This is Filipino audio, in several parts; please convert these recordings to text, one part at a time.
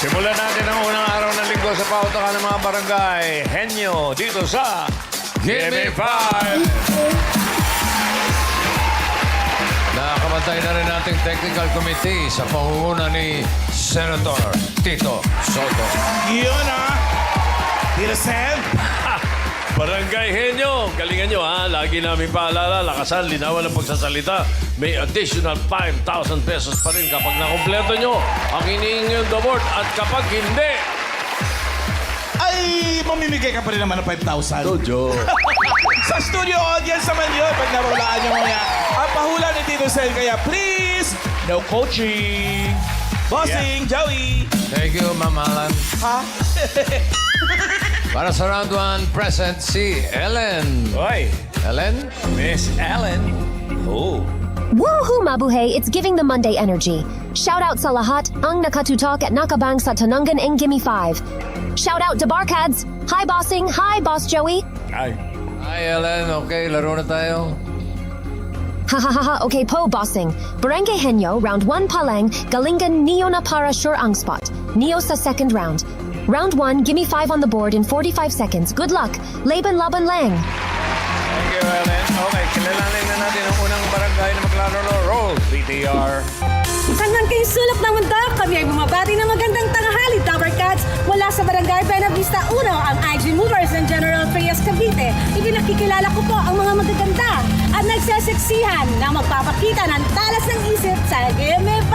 Simulan natin ang unang araw ng linggo sa pautakan ng mga barangay. Henyo, dito sa Give Me 5! Nakamatay na rin ating technical committee sa pangunguna ni Senator Tito Soto. Yun Tito Sen. Barangay Henyo, galingan nyo ha. Lagi namin paalala, lakasan, linawan ang pagsasalita. May additional 5,000 pesos pa rin kapag nakumpleto nyo ang hinihingi the board. At kapag hindi, Ay, mamimigay ka pa rin naman ng 5,000. Jojo. Sa studio audience naman yun, pag nawalaan nyo mga ang pahula ni Tito Sen. Kaya please, no coaching. Bossing, Joey. Thank you, Ma'am Alan. Ha? Para sa round 1, present si Ellen. Hoy, Ellen? Miss Ellen. Oh. Woohoo, Mabuhay! It's giving the Monday energy. Shout out sa lahat ang nakatutok at nakabang sa Tanungan ng Gimme 5. Shout out to Barkads. Hi, Bossing. Hi, Boss Joey. Ay. Hi, Ellen. Okay, laro na tayo. Hahaha, okay po, Bossing. Barangay Henyo, round 1 pa lang, galingan Neo na para sure ang spot. Neo sa second round. Round 1, gimme 5 on the board in 45 seconds. Good luck. Laban lang. Thank you, Ellen. Okay, kilalanin na natin ang unang barangay na maglalaro. Roll, VTR. Tangan kayong sulok ng mundo, kami ay bumabati ng magandang tanghali, Dapper Cats. Mula sa Barangay Buenavista 1, ang IG Movers ng General Trias Cavite. Ipinakikilala ko po ang mga magaganda at nagseseksihan na magpapakita ng talas ng isip sa Gimme 5!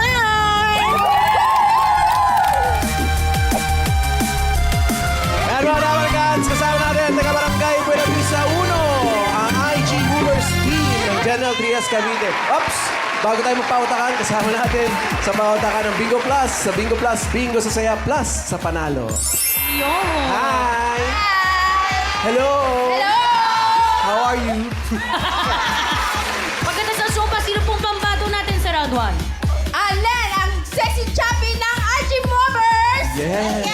And mga Dapper Cats, kasama natin taga Barangay Buenavista 1, ang IG Movers team ng General Trias Cavite. Oops! Bago tayo magpautakan, kasama natin sa pautakan ng Bingo Plus. Sa Bingo Plus, Bingo sa Saya Plus sa Panalo. Hi! Hello! Hello! How are you? Pagkatapos ng sopa, sino pong pambato natin sa round 1? Allen, ang sexy champion ng Archie Movers! Yes!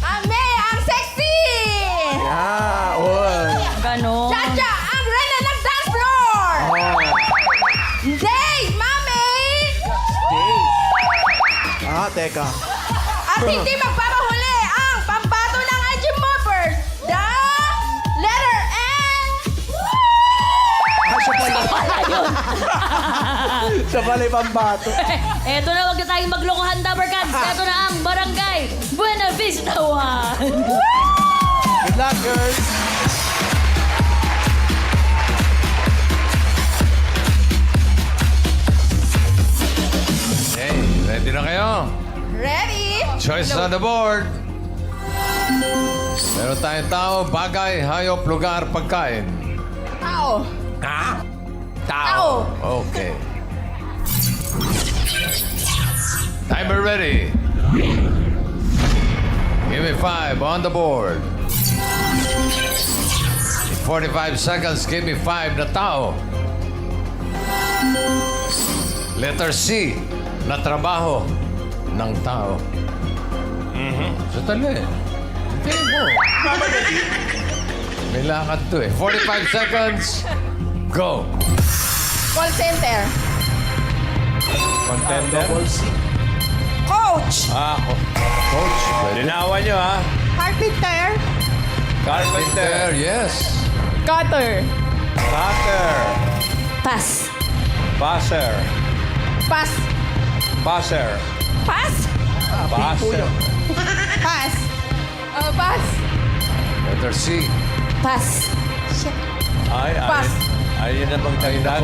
Ame, ang sexy! Yeah! Oh! Ganon. Chacha, ang rena ng dance floor! Day, mami! Teka. At hindi magpapahuli ang pambato ng Archie Movers! The letter N! Siya pala. Siya pala yung pambato. Eto na, wag na tayong maglokohan, Dapper Cats. Eto na ang Barangay Buenavista 1. Good luck, girls. Okay, ready na kayo? Ready? Choices on the board. Meron tayong tao, bagay, hayop, lugar, pagkain. Tao. Ha? Tao. Okay. Timer ready. Give me 5 on the board. In 45 seconds, give me 5 na tao. Letter C, na trabaho ng tao. Sandali. Hindi mo. May lakad to eh. 45 seconds. Go. Call center. Contender. Coach. Coach. Pwede. Linawan nyo ha. Carpenter. Carpenter. Yes. Cutter. Cutter. Pass. Passer. Pass. Passer. Pass. Passer. Pass. Pass. Letter C. Pass. Ay, Pass. ayun na bang tagdan?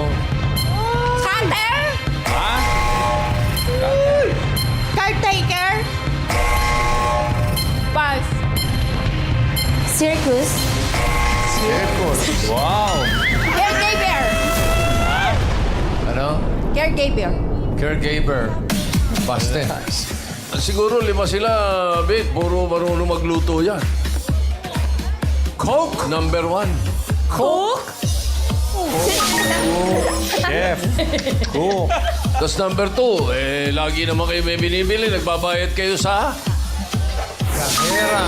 Cutter. Ha? Cutter. Caretaker. Pass. Circus. Circus. Wow. Caregiver. Ano? Caregiver. Caregiver. Baste. Siguro 5 sila, Bit. Puro marunong magluto yan. Coke, number 1. Cook. Chef. Cook. Tapos number 2, lagi naman kayo may binibili. Nagbabayad kayo sa... Kahera.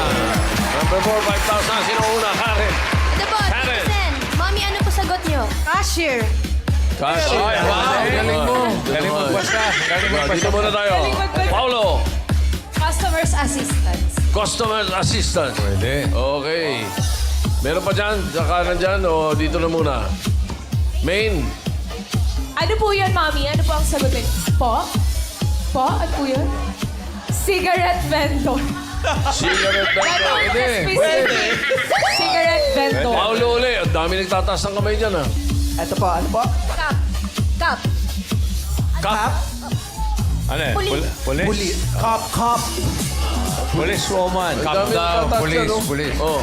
Number 4, 5,000. Sino una? Karen. The boss, Karen. Mommy, ano po sagot nyo? Cashier. Kasi. Ay, galing mo. Galing mo basta. Galing mo Dito basta. muna tayo. Paulo, Customer's assistance. customer assistant. Pwede. Okay. Meron pa dyan? Sa kanan dyan o dito na muna? Main. Ano po yun, Mami? Ano po ang sagutin? Po? Po? Ano po yun? Cigarette vendor. Cigarette vendor. Ganun Pwede. specific. Cigarette vendor. Paulo uli. Ang dami nagtataas ng kamay dyan, ha? Ito po, ano po? Cup. Cup. Cup. Ano eh? Police. Police? Police. Cop. Police woman. Ang dami nagtataas dyan, no? Police. Oh.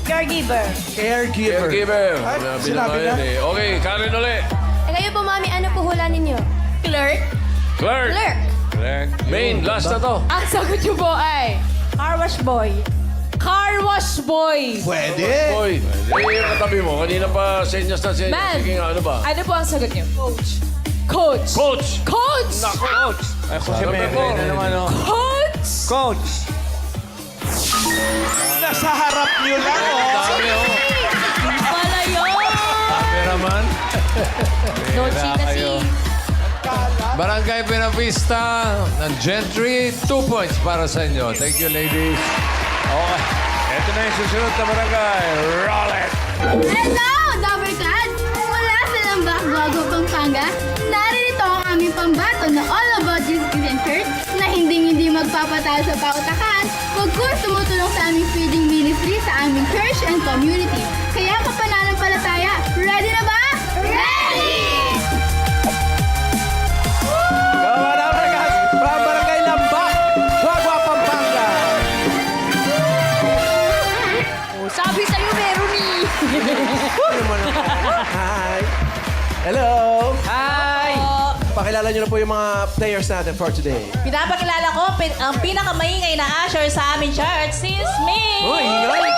Caregiver. Caregiver. Caregiver. Ay, Sinabi sinabi na. na. Yun, eh. Okay, Karen uli. Ngayon po, Mami, ano po hula ninyo? Clerk. Clerk. Clerk. Correct. Main, last na to. Ang sagot niyo po ay car wash boy. Car wash boy. Pwede. Boy, yung katabi mo. Kanina pa senyas na senyas. Man. Sige nga, ano ba? Ano po ang sagot niyo? Coach. Coach. Coach. Coach. Nako, coach. Ay, kung si Sabi Mary ko. na naman, oh. Coach. Coach. Nasa harap niyo lang, oh. Dami, oh. Pala yun. Cameraman. No chika kayo. Barangay Buenavista ng Gentry, 2 points para sa inyo. Thank you, ladies. Okay. Ito na yung susunod na barangay. Roll it! Hello, Double Clads! Mula sa Lambak, Bago, Pampanga, naririto ang aming pambato na all about Jesus Adventures na hindi magpapatalo sa pautakan, pagkus tumutulong sa aming feeding ministry sa aming church and community. Kaya kapananampalataya, ready na ba? Ready! Come on, guys. From Barangay Lambak, Guagua, Pampanga. Sabi sa'yo, meron eh. Hi. Hello. Hi. Pakilala niyo na po yung mga players natin for today. Pinapakilala ko ang pinakamaingay na usher sa aming church, sis me. Uy, ingay.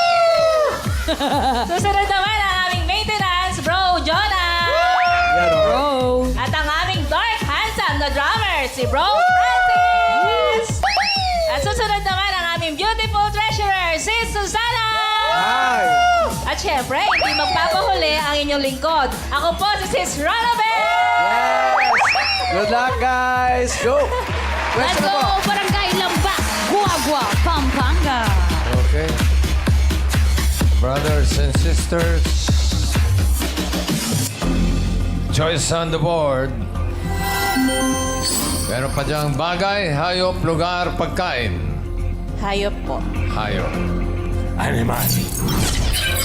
Susunod naman ang aming maintenance, bro, Jonah. Yan, oh. At ang aming dark, handsome na drummer, si Bro Francis. At susunod naman ang aming beautiful treasurer, si Susana. Hi. At syempre, hindi magpapahuli ang inyong lingkod. Ako po si Sis Ronabel. Yes. Good luck, guys. Go. Let's Pwesto na go, po. Barangay Lambak, Guagua, Pampanga. Okay. Brothers and sisters, choice on the board. Meron pa diyang bagay, hayop, lugar, pagkain. Hayop po. Hayop. Animal.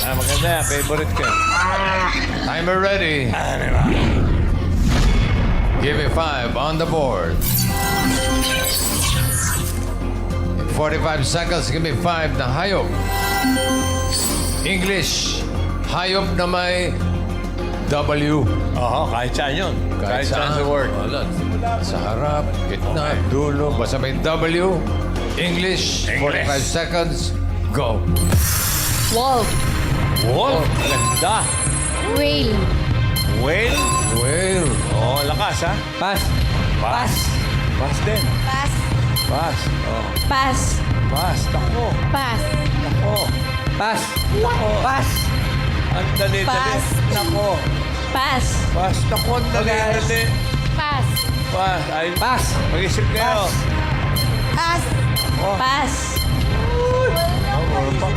Ah, maganda yan. Favorite ko. Timer ready. Animal. Give me 5 on the board. In 45 seconds, give me 5 na hayop. English. Hayop na may W. Oo, kahit saan yun. Kahit saan sa word. Wala. Sa harap, gitna, dulo, basta may W. English. 45 seconds. Go. Wolf, Wolf. Ganda. whale, Whale. Well. Oo, lakas ha. Pass. Pass. Pass din. Pass. Pass. Oo. Pass. Pass. Tako. Pass. Tako. Pass. Pass. Ang dali-dali. Pass. Nako. Pass. Pass. Tako, ang dali-dali. pass, Pass. Ay, Pass. mag-isip kayo. Pass. Pass.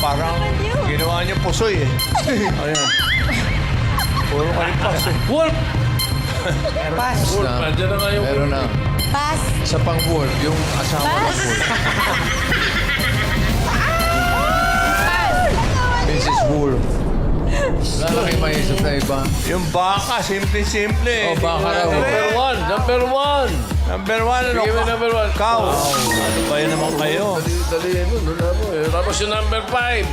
Parang ginawa niyo pusoy eh. Ayan. Puro kayo pass eh. Wolf! Pass. Wolf, andyan na nga yung Meron na. Pass. Isa pang wolf, yung asawa ng Pass. wolf. Mrs. Wolf. Wala na kayo maisip na iba. Yung baka, simple-simple eh. Oh, baka raw. Number one! Number one! Number 1, ano? Sige mo number one. Cow. Ano ba yun naman kayo? Dali mo, wala mo eh. Tapos yung number five.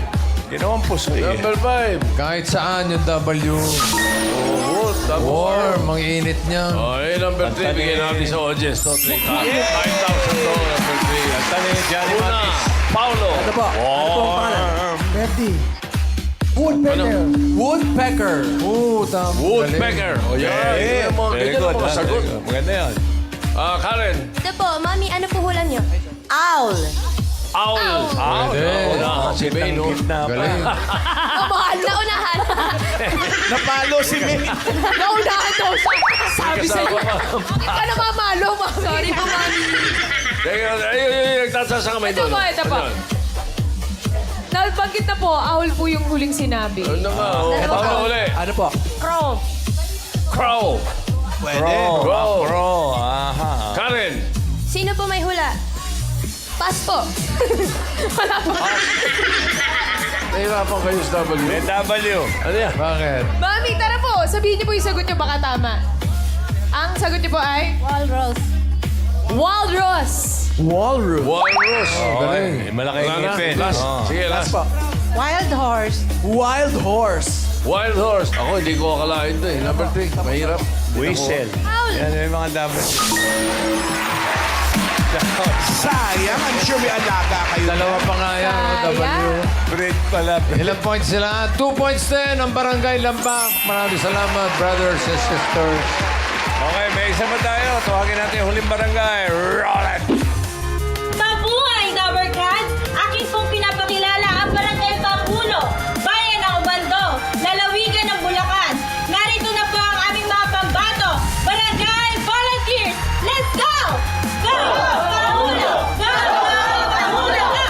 Ginawang pusoy eh. Number five. Kahit saan yung W. Wolf. Tapos Warm, ang init niya. Okay, number 3, bigyan natin sa audience. No, 3,000 to, number 3. Tani, Johnny Una, Matis. Paulo. Ano po? Ano po ang pangalan? Ready. Woodpecker. Woodpecker. Tama. Woodpecker. O yan. Eh, Yan mo, very ganyan good. ang mga sagot. Maganda yan. Karen. Ito po, Mami, ano po hula niyo? Owl. Owl. Pwede. Si May, no? Gitna pa. Galing. Naunahan. Napalo si May. Naunahan daw siya. Sabi sa'yo. Ikaw na mamalo, mami. Sorry po, mami. Teka, ay, nagtataas ang kamay Ito doon. po, ito po. Ano? Nabanggit na po, ahol po yung huling sinabi. Ano nga? Ito po. Paano uli? Ano po? Crow. Crow. Pwede. Crow. Pro. Aha. Karen. Sino po may hula? Pass po. Wala po. Nahirapan kayo sa W. W. Ano yan? Bakit? Mami, tara po. Sabihin niyo po yung sagot niyo, baka tama. Ang sagot niyo po ay... Walrus. Walrus. Walrus. Walrus. Galing. Malaking Wala na. ngipin. Last. Oh. Sige, last. Po. Wild horse. Wild horse. Wild horse. Ako, hindi ko akalain to eh. Number 3. Mahirap. Whistle. Yan yung mga W. Sayang, I'm sure may alaga kayo. Dalawa pa nga yan. oh, W. Bread pala. Ilang points sila? 2 points din ang Barangay Lambak. Maraming salamat, brothers and sisters. Okay, may isa pa tayo. Tawagin natin yung huling barangay. Roll it! Mabuhay, Dabber Cats! Akin pong pinapakilala ang Barangay Pangulo, Bayan ng Ubando, Lalawigan ng Bulacan. Narito na po ang aming mga pambato, Barangay Volunteers! Let's go! Go! Pangulo! Go! Pangulo! Go!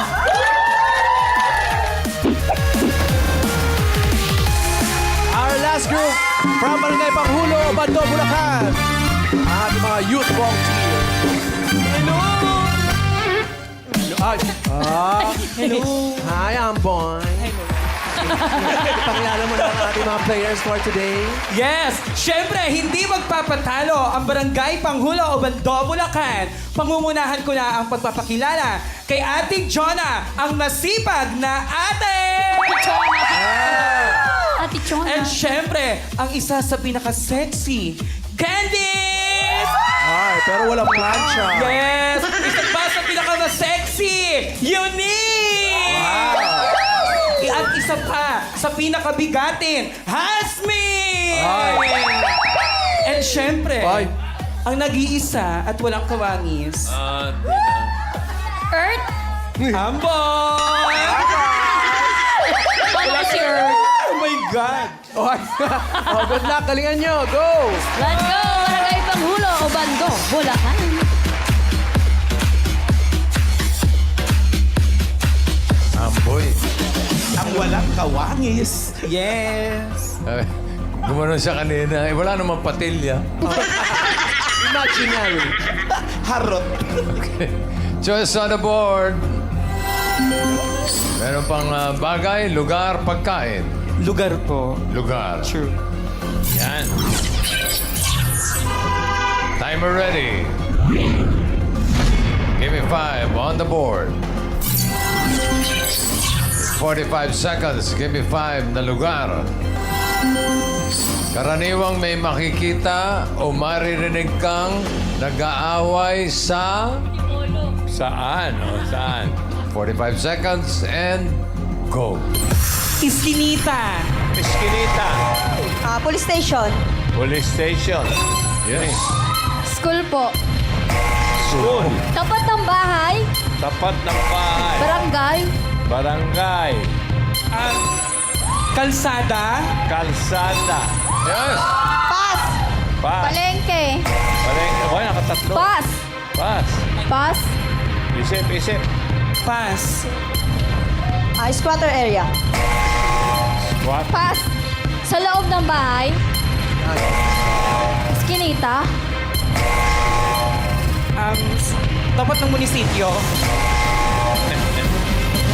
Our last group from Barangay Panghulo, Bando, Bulacan. Ang ating mga youth volunteer. Hello! Ay. Hello. Hi, Amboy. Hello. Ipakilala mo na ang ating mga players for today. Yes! Siyempre, hindi magpapatalo ang Barangay Panghulo o Bando, Bulacan. Pangungunahan ko na ang pagpapakilala kay Ating Jonah, ang masipag na ate! Ate Chona. And siyempre, ang isa sa pinaka-sexy, Candice! Ay, pero walang plancha. Yes! Isa pa sa pinaka-sexy, Unique! Wow! At isa pa sa pinakabigatin, Hasmi! And syempre, Ay. ang nag-iisa at walang kawangis, Earth. Amboy! Wala si Earth. Oh my God! Okay. Oh, good luck. Galingan nyo. Go! Let's go, Barangay Panghulo o Bando, Bulacan. Amboy. Ang walang kawangis. Yes! Gumanon siya kanina. Eh, wala namang patilya. Imaginary. Harot. Choice on the board. Meron pang bagay, lugar, pagkain. Lugar po. Lugar. True. Yan. Timer ready. Give me 5 on the board. 45 seconds. Give me 5 na lugar. Karaniwang may makikita o maririnig kang nag-aaway sa... Saan? O, saan? 45 seconds and go. Iskinita. Eskinita. Police station. Police station. Yes. School po. School. Tapat ng bahay. Tapat ng bahay. Barangay. Barangay. Kalsada. Kalsada. Yes. Pass. Pass. Palengke. Palengke. Oh, nakatatlo. Pass. Pass. Pass. Isip, isip. Pass. Squatter area. What? Pass. Sa loob ng bahay. Skinita. Tapat ng munisipyo.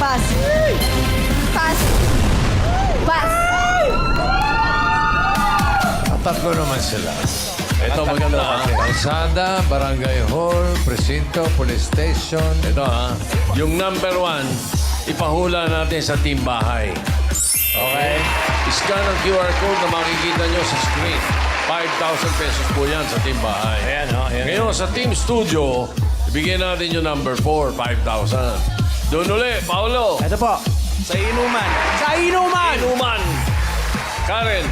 Pass. Pass. Pass. Tatlo naman sila. Ito maganda. Kalsada, barangay hall, presinto, police station. Ito ha. Yung number 1, ipahula natin sa team bahay. Okay? Scan ang QR code na makikita nyo sa screen. 5,000 pesos po yan sa team bahay. Ayan, o. Ayan. Ngayon, sa team studio, ibigay natin yung number 4, 5,000. Doon uli, Paolo. Ito po. Sa inuman. Sa inuman! Inuman. Karen.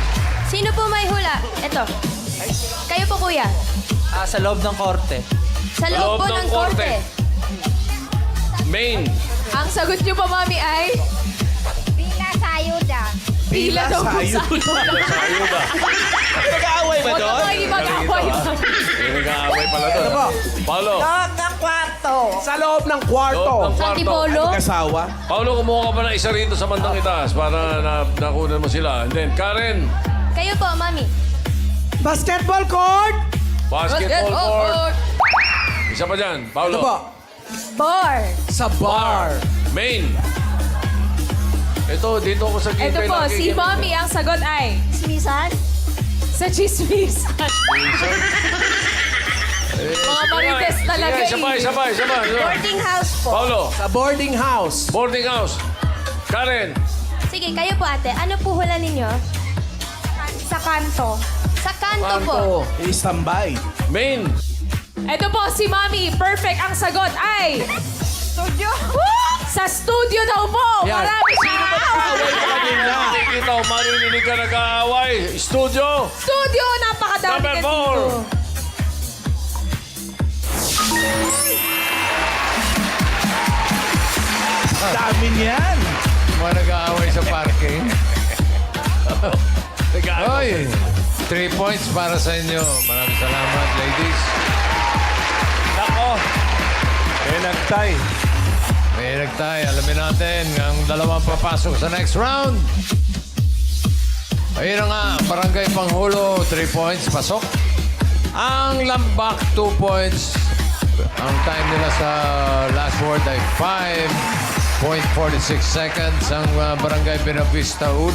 Sino po may hula? Ito. Kayo po, kuya. Sa loob ng korte. Sa loob po ng korte. Main. Ang sagot niyo po, mami, ay... Pila sa ayuda. Pila daw po sa Ayuda. Nag-aaway ba Huwag doon? ako mag-away. Nag-aaway pala doon. Ano po? Paulo. Sa loob ng kwarto. Loob ng kwarto. Antipolo. Mag-asawa? Paulo, kumuha ka pa ng isa rito sa bandang itaas para nakunan mo sila. And then, Karen, Kayo po, Mami. Basketball court. basketball court. Isa pa dyan. Ano Paulo. po? Bar. Sa bar. Main. Ito, dito ako sa Ito gitay. po, si Mommy, ang sagot ay Smisan? sa chismis. Mga marites talaga Isa pa. Boarding house po. Paulo, Sa boarding house. boarding house. Karen, Sige, kayo po ate. Ano po hula ninyo? Sa kanto. Sa kanto po. Istambay. main. Ito po, si Mommy. Perfect. Ang sagot ay... Studio. Sa studio daw po. Yan. Marami siya. Nakikita ko, marininig ka nag-aaway. Studio. Studio, napakadami Number kasi 4. dito. Dami niyan. Mga nag-aaway sa parking. Nag-aaway. Oy, 3 points para sa inyo. Maraming salamat, ladies. Nako. Nagtay. May nagtay. Alamin natin ang dalawang papasok sa next round. Ayun na nga, Barangay Panghulo, 3 points, pasok. Ang Lambak, 2 points. Ang time nila sa last word ay 5.46 seconds. Ang Barangay Benavista, 1,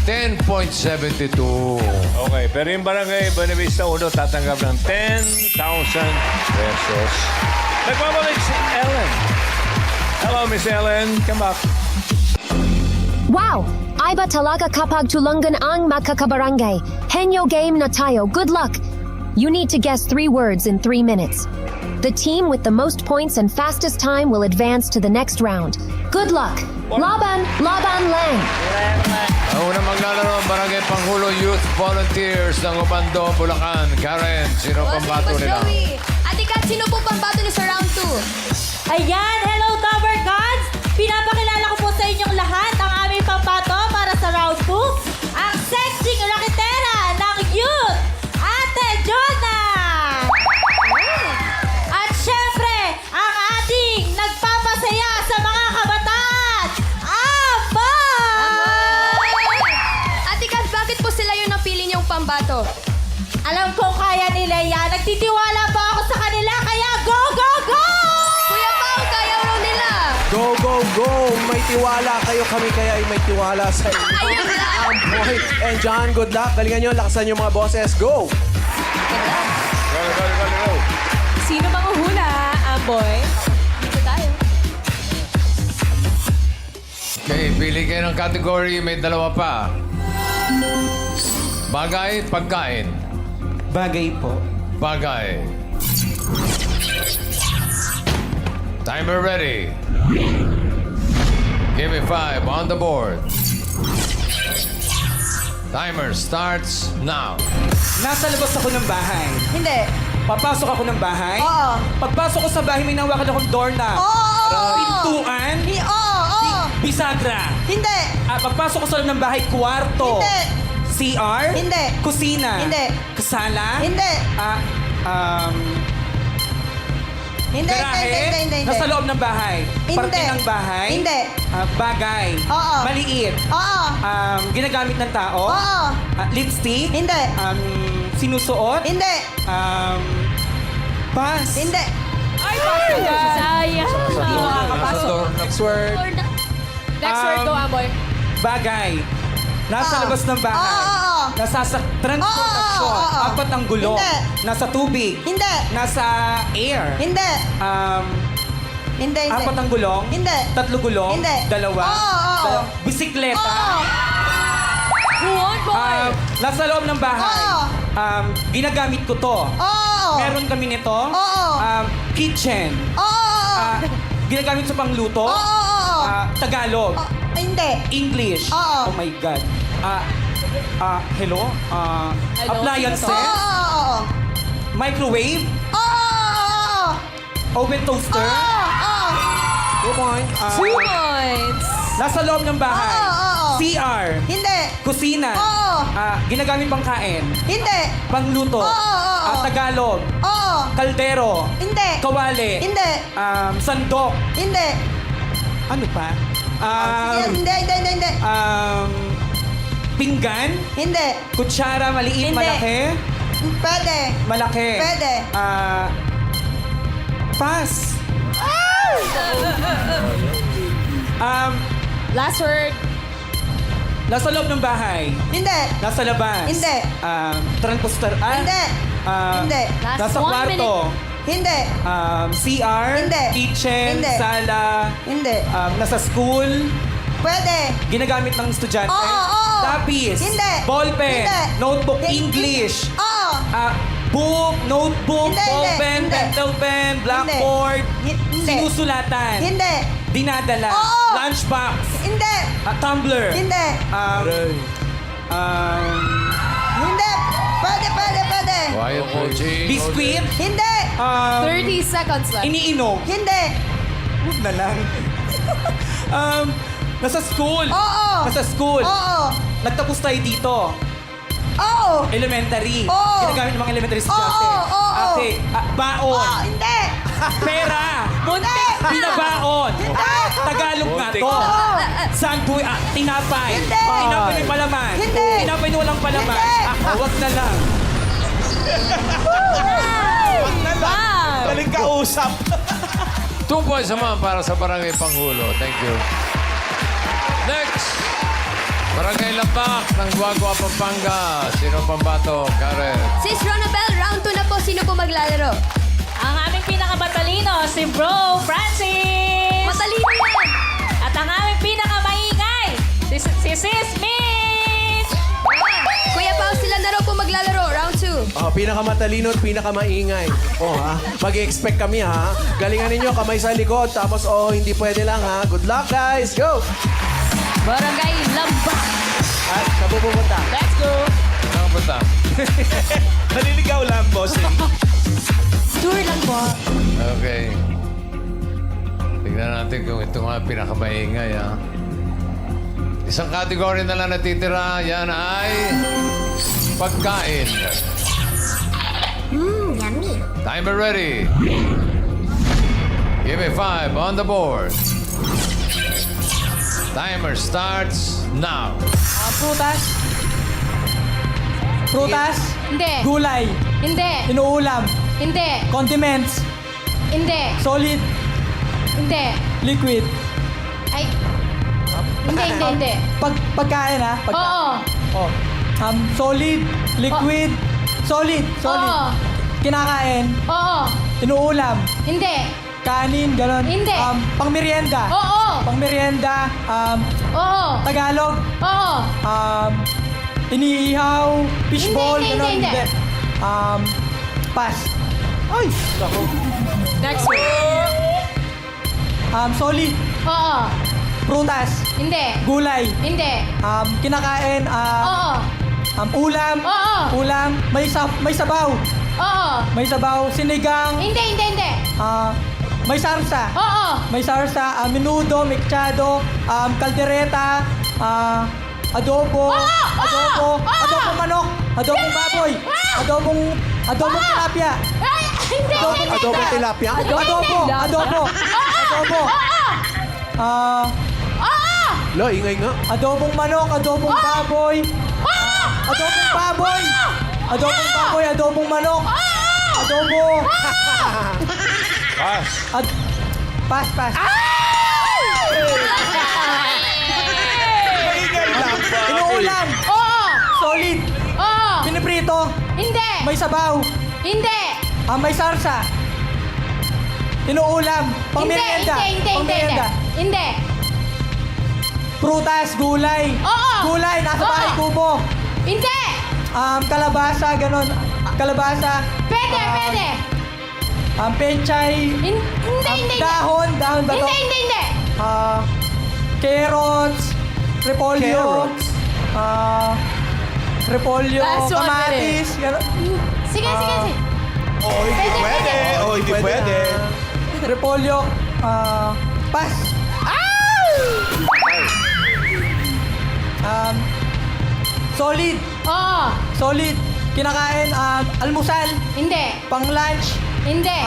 10.72. Okay, pero yung Barangay Buenavista Uno tatanggap ng 10,000 pesos. Nagbabalik si Ellen. Hello, Miss Ellen. Come back. Wow! Iba talaga kapag tulungan ang makakabarangay. Henyo game na tayo. Good luck! You need to guess 3 words in 3 minutes. The team with the most points and fastest time will advance to the next round. Good luck! Laban! Laban lang! Ang unang maglalaro ang Barangay Panghulo Youth Volunteers ng Obando, Bulacan. Karen, sino pambato nila? Ate Kat, sino po pambato nyo sa round 2? Ayan, hello Tower Gods! Pinapakilala ko po sa inyong lahat ang aming pambato para sa round 2. Ang sexy raketera ng youth, Ate Jonna! At syempre, ang ating nagpapasaya sa mga kabataan, Aba! Ate Kat, bakit po sila yung napili niyong pambato? Alam ko kaya nila yan. Nagtitiwala po ako sa kanila, kaya go, go, go! Kuya Pao, kaya raw nila. Go, go, go! May tiwala kayo. Kami kaya ay may tiwala sa inyo. Ayun lang. Amboy and John, good luck. Galingan nyo. Lakasan nyo mga boses. Go! Go. Sino bang uhula, Amboy? Dito tayo. Okay, pili kayo ng category. May dalawa pa. Bagay, pagkain. Bagay po. Bagay. Timer ready. Give me 5 on the board. Timer starts now. Nasa labas ako ng bahay. Hindi. Papasok ako ng bahay. Oo. Pagpasok ko sa bahay, may nawakan akong doorknob. Oo. Pintuan. Oo. Bisagra. Hindi. Pagpasok ko sa loob ng bahay, kwarto. Hindi. CR? Hindi. Kusina? Hindi. Kasala? Hindi. Hindi. Garahe? Hindi. Nasa loob ng bahay? Hindi. Parte ng bahay? Hindi. Bagay? Oo. Maliit? Oo. Ginagamit ng tao? Oo. Lipstick? Hindi. Sinusuot? Hindi. Pass? Hindi. Ay, bakit yan? Sayang. Hindi makakapasok. Next word. Next word to, Amboy. Bagay. Nasa Oo. labas ng bahay. Oo. Nasa transportasyon. Oo. 4 ang gulong. Hindi. Nasa tubig. Hindi. Nasa air. Hindi. Hindi. 4 ang gulong. Hindi. 3 gulong. Hindi. 2. Oo. Bisikleta. Oo. Go on, boy. Nasa loob ng bahay. Oo. Ginagamit ko to. Oo. Meron kami nito. Oo. Kitchen. Oo. Ginagamit sa pangluto. Oo. Tagalog. Hindi. English. Oo. Oh my God. Hello? Appliances. Oo. Microwave. Oo. Oven toaster. Oo. 2 points. 2 points. Nasa loob ng bahay. Oo. CR. Hindi. Kusina. Oo. Ginagamit pang kain. Hindi. Pangluto. Oo. Tagalog. Oo. Kaldero. Hindi. Kawali. Hindi. Sandok. Hindi. Ano pa? Hindi. Pinggan. Hindi. Kutsara, maliit, Hindi. malaki. Pwede. Malaki. Pwede. Pass. Last word. Nasa loob ng bahay. Hindi. Nasa labas. Hindi. Transposter. Hindi. Hindi. Last Nasa 1 kwarto. Hindi. CR. Hindi. Kitchen. Hindi. Sala. Hindi. Nasa school. Pwede. Ginagamit ng estudyante. Oo. Tapis. Hindi. Ballpen. Hindi. Notebook. Hindi. English. Oo. Book, notebook, Hindi, ballpen, hindi. pencil pen, blackboard. Hindi. Sinusulatan. Hindi. Dinadala. Oo. Lunchbox. Hindi. Tumbler. Hindi. Hindi. Pwede. Quiet, please. Biscuit. Hindi. 30 seconds left. Iniinom. Hindi. Huwag na lang. Nasa school. Oo. Nasa school. Oo. Nagtapos tayo dito. Oo. Elementary. Oo. Ginagamit ng mga elementary estudyante. Oo. Okay. Baon. Oo. Hindi. Pera. Muntik. Binabaon. Hindi. Tagalog nga to. Oo. Sandwich. Tinapay. Hindi. Tinapay may palaman. Hindi. Tinapay na walang palaman. Hindi. Wag na lang. Galing kausap. 2 points naman para sa Barangay Panghulo. Thank you. Next, Barangay Lapak ng Guagua, Pampanga. Sino pambato? Karen. Sis Ronabel, round 2 na po. Sino po maglalaro? Ang aming pinakabatalino, si Bro Francis! Matalino yan! At ang aming pinakamaingay, si Sis Mitch! Kuya Pao, sila na raw po maglalaro. Round 2. Pinakamatalino at pinakamaingay. Mag-expect kami, ha? Galingan ninyo, kamay sa likod. Tapos, hindi pwede lang, ha? Good luck, guys. Go! Barangay Lambak. At sa pupunta. Let's go. Saan punta? Naliligaw lang, bossing. Tour lang po. Okay. Tignan natin kung ito nga pinakamaingay, ha? Isang category na lang natitira. Yan ay pagkain. Yummy. Timer ready. Give me 5 on the board. Timer starts now. Prutas. Prutas. Hindi. Gulay. Hindi. Inuulam. Hindi. Condiments. Hindi. Solid. Hindi. Liquid. Ay. Hindi. Pagkain, ha? Oo. Solid. Liquid. Solid. Oo. Kinakain. Oo. Inuulam. Hindi. Kanin, gano'n. Hindi. Pangmerienda. Oo. Pangmerienda. Oo. Tagalog. Oo. Iniihaw. Fishball. Hindi. Gano'n. Pass. Ay! Ako. Next word. Solid. Oo. Prutas. Hindi. Gulay. Hindi. Kinakain. Oo. Ulam. Oo. Ulam. May sabaw. Oo. May sabaw. Sinigang. Hindi. May sarsa. Oo. May sarsa. Menudo. Mechado. Kaldereta. Adobo. Adobo. Adobong manok. Adobong baboy. Adobong tilapia. Ay, hindi. Adobo tilapia. Adobo. Lo, ingay nga. Adobong manok. Adobong baboy. Adobong baboy. Adobong baboy. Adobong manok. Adobo. Pass. Pass. Maingay lang ba? Inuulam. Oo. Solid. Oo. Piniprito. Hindi. May sabaw. Hindi. May sarsa. Inuulam. Pangmerienda. Pangmerienda. Hindi. Prutas, gulay. Oo. Gulay, nasa bahay Oo. kubo. Hindi. Kalabasa, ganon. Kalabasa. Pwede. Pechay. Hindi. Dahon ba to? Hindi. Carrots. Repolyo. Repolyo. Last one Kamatis. Ganon. Sige. Hindi pwede. Hindi pwede. Repolyo. Pass. Solid. Oo. Solid. Kinakain, almusal. Hindi. Pang lunch. Hindi.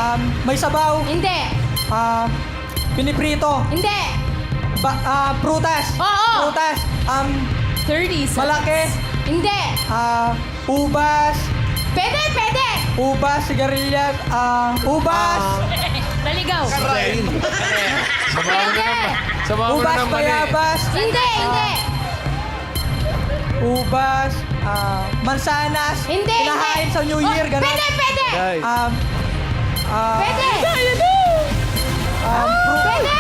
May sabaw. Hindi. Piniprito. Hindi. Prutas. Oo. Prutas. 30 seconds. Malaki. Hindi. Ubas. Pwede, pwede. Ubas, sigarilyas. Ubas. Naligaw. Samahan mo na naman. Samahan mo na Ubas, naman eh. bayabas. Hindi, hindi. Ubas. Mansanas. Hindi, Kinakain hindi. sa New Year, Oh, gano'n. Pwede, pwede. Pwede. Pwede. Pwede.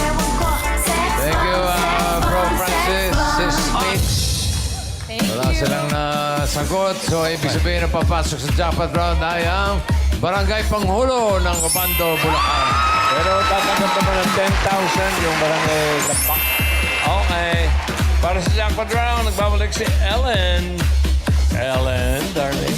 Thank you, Bro Francis, Sis Mitch. Wala silang nasagot. So, ibig sabihin na papasok sa jackpot round ay ang Barangay Panghulo ng Obando, Bulacan. Pero tatanggap naman ng 10,000 yung barangay Lampak. Okay. Para sa jackpot round, nagbabalik si Ellen. Ellen, darling.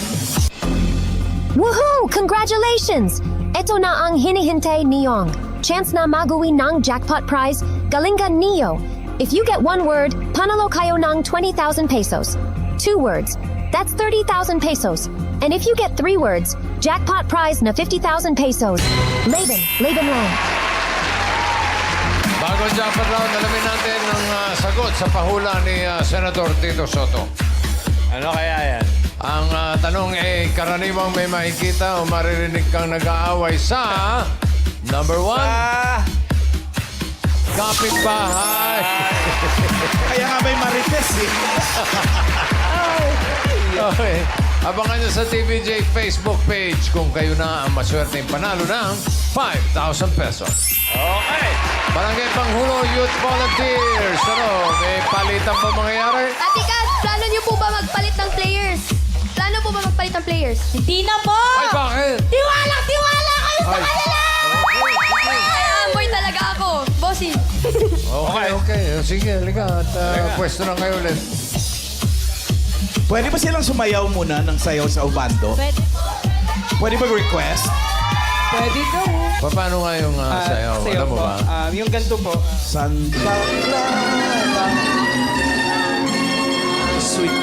Woohoo! Congratulations! Ito na ang hinihintay niyong. Chance na maguwi ng jackpot prize, Galinga Neo. If you get one word, panalo kayo ng 20,000 pesos. 2 words, that's 30,000 pesos. And if you get 3 words, jackpot prize na 50,000 pesos. Laban lang. Bago ang jackpot round, alamin natin ang sagot sa pahula ni Senator Tito Soto. Ano kaya yan? Ang tanong ay, karaniwang may makikita o maririnig kang nag-aaway sa number 1, kapitbahay. Kaya nga may marites eh. Okay. Abangan nyo sa TVJ Facebook page kung kayo na ang maswerteng panalo ng 5,000 pesos. Okay. Barangay Panghulo Youth Volunteers. Ano, may palitan pa mangyayari? Ate Kat, plano niyo po ba magpalit ng players? Plano po ba magpalit ng players? Hindi na po. Ay, bakit? Tiwala kayo sa Ay. kanila. Ay, amboy talaga ako. Bossy. Okay. Sige, halika. At pwesto na kayo ulit. Pwede ba silang sumayaw muna ng sayaw sa Obando? Pwede. Pwede ba request? Pwede daw. Paano nga yung sayaw? Alam mo po. ba? Yung ganito po. Santa Clara. Sweet.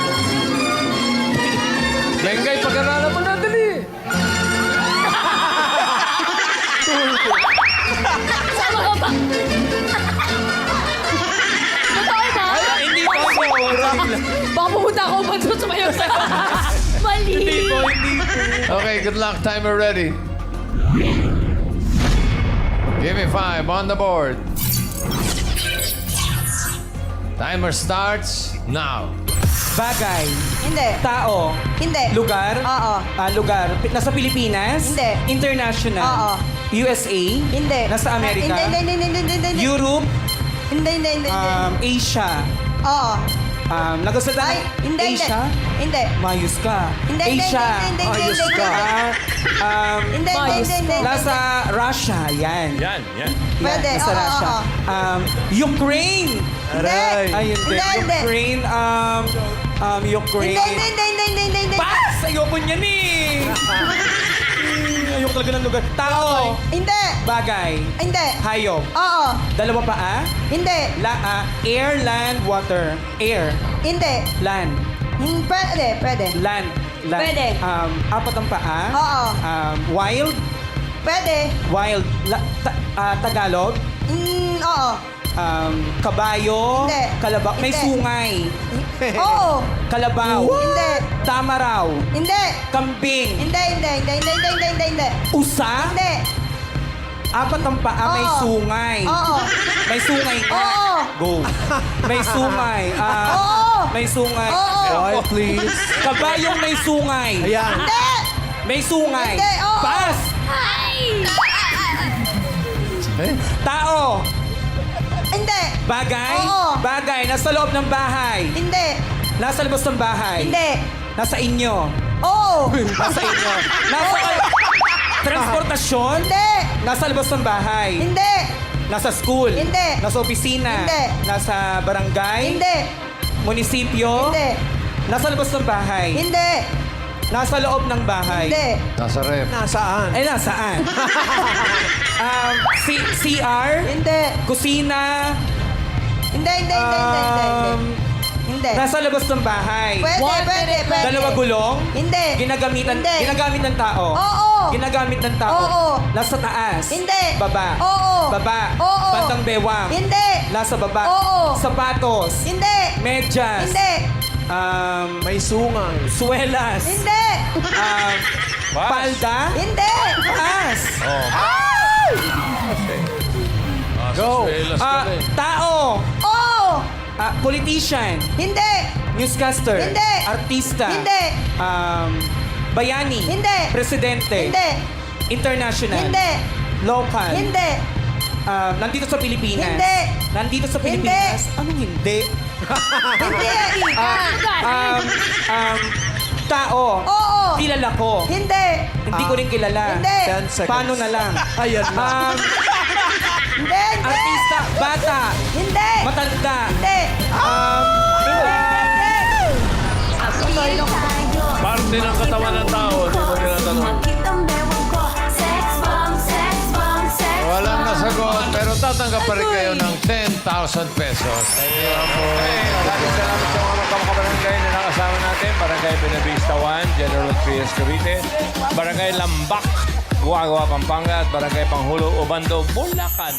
Bengay, pag-aralan mo na, dali. Sama ka ba? Totoo ba? Hindi po. Baka pumunta ako ba doon sumayaw sa... Mali. Okay, good luck. Timer ready. Give me 5 on the board. Timer starts now. Bagay. Hindi. Tao. Hindi. Lugar. Oo. Lugar. Nasa Pilipinas. Hindi. International. Oo. USA. Hindi. Nasa Amerika. Hindi. Europe. Hindi. Asia. Oo. Nagsasalita Ay, hindi. Asia? Hindi. Mayus ka. Hindi. Asia. Hindi. Mayus ka. Hindi. Nasa Russia. Yan. Yan. Pwede. Nasa Oo, Russia. Ukraine. Hindi. Ay, hindi. Hindi. Ukraine. Ukraine. Hindi. Pass! Ayoko niyan eh. Ayoko talaga ng lugar. Tao. Hindi. Bagay. Hindi. Hayop. Oo. Dalawa pa Hindi. Air, land, water. Air. Hindi. Land. Pwede. Land. Pwede. Apat ang paa. Oo. Wild. Pwede. Wild. Tagalog. Oo. Kabayo. Hindi. Kalabaw. May Hindi. sungay. Oo. Kalabaw. Hindi. Tama raw. Hindi. Kambing. Hindi. Usa. Hindi. Apat ang paa, may Oo. sungay. Oo. May sungay nga. Oo. Go. May sungay. Oo. May sungay. Oo. Quiet, please. Kabayong may sungay. Ayan. Hindi. May sungay. Hindi, oo. Pass. Tao. Hindi. Bagay. Oo. Bagay. Nasa loob ng bahay. Hindi. Nasa labas ng bahay. Hindi. Nasa inyo. Oo. Nasa inyo. Nasa transportasyon. Hindi. Nasa labas ng bahay. Hindi. Nasa school. Hindi. Nasa opisina. Hindi. Nasa barangay. Hindi. Munisipyo. Hindi. Nasa labas ng bahay. Hindi. Nasa loob ng bahay. Hindi. Nasa rep. Nasaan? Eh, nasaan? CR? Hindi. Kusina? Hindi. Hindi. Nasa labas ng bahay. Pwede. Dalawa gulong? Hindi. Ginagamit ng tao? Oo. Ginagamit ng tao? Oo. Nasa taas? Hindi. Baba? Oo. Baba? Oo. Bandang bewang? Hindi. Nasa baba? Oo. Sapatos? Hindi. Medyas? Hindi. May sungay. Suelas? Hindi. Palda? Hindi. Taas? Go! Tao? Oo. Politician? Hindi. Newscaster? Hindi. Artista? Hindi. Bayani? Hindi. Presidente? Hindi. International? Hindi. Local? Hindi. Nandito sa Pilipinas? Hindi. Nandito sa Pilipinas? Anong hindi? Hindi. Tao? Oo. Kilala ko? Hindi. Hindi ko rin kilala. Hindi. 10 seconds. Paano na lang? Ayan na. Hindi. Artista? Bata? Hindi. Matanda? Hindi. Parte ng katawan ng tao. Hindi mo tinatanong. Walang nasagot, pero tatanggap pa rin kayo ng 10,000 pesos. Maraming salamat sa mga kabarangay na nakasama natin. Barangay Benavista 1, General Trias Cavite. Barangay Lambak, Guagua, Pampanga. At Barangay Panghulo, Obando, Bulacan.